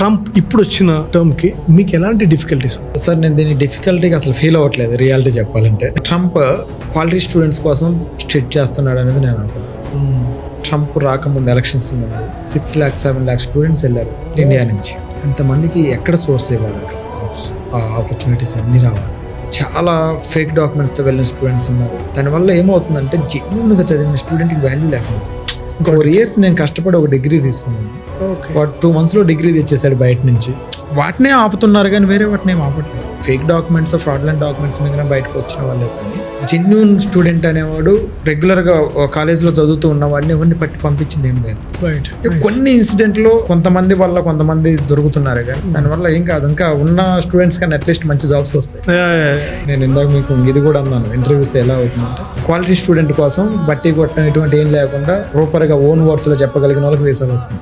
Trump ఇప్పుడు వచ్చిన term కి మీకు ఎలాంటి డిఫికల్టీస్? సార్ నేను దీన్ని డిఫికల్టీగా అసలు ఫీల్ అవ్వట్లేదు. రియాలిటీ చెప్పాలంటే ట్రంప్ క్వాలిటీ స్టూడెంట్స్ కోసం స్ట్రిక్ట్ చేస్తున్నాడు అనేది నేను అనుకున్నాను. ట్రంప్ రాకముందు ఎలక్షన్స్ ముందు 6 lakhs 7 lakhs స్టూడెంట్స్ వెళ్ళారు ఇండియా నుంచి. అంతమందికి ఎక్కడ సోర్స్ ఇవ్వాలి? ఆపర్చునిటీస్ అన్నీ రావాలి. చాలా ఫేక్ డాక్యుమెంట్స్తో వెళ్ళిన స్టూడెంట్స్ ఉన్నారు. దానివల్ల ఏమవుతుందంటే జెన్యూన్గా చదివిన స్టూడెంట్కి వాల్యూ లేకుండా 4 years నేను కష్టపడి ఒక డిగ్రీ తీసుకున్నాను. వాడు 2 monthsలో డిగ్రీ తెచ్చేసాడు బయట నుంచి. వాటినే ఆపుతున్నారు కానీ వేరే వాటిని ఏం ఆపట్లేదు. ఫేక్ డాక్యుమెంట్స్ ఫ్రాడ్లెంట్ డాక్యుమెంట్స్ మీద బయటకు వచ్చిన వాళ్ళే కానీ జెన్యూన్ స్టూడెంట్ అనేవాడు రెగ్యులర్గా కాలేజ్లో చదువుతూ ఉన్నవాడిని ఎవరిని పట్టి పంపించింది ఏం లేదు. కొన్ని ఇన్సిడెంట్లో కొంతమంది వల్ల కొంతమంది దొరుకుతున్నారు కానీ దానివల్ల ఏం కాదు. ఇంకా ఉన్న స్టూడెంట్స్ కానీ అట్లీస్ట్ మంచి జాబ్స్ వస్తాయి. నేను ఇందాక మీకు ఇది కూడా అన్నాను, ఇంటర్వ్యూస్ ఎలా అవుతుందంటే క్వాలిటీ స్టూడెంట్ కోసం బట్టి కొట్టడం ఇటువంటి ఏం లేకుండా ప్రాపర్గా ఓన్ వర్డ్స్లో చెప్పగలిగిన వాళ్ళకి వీసాలు వస్తుంది.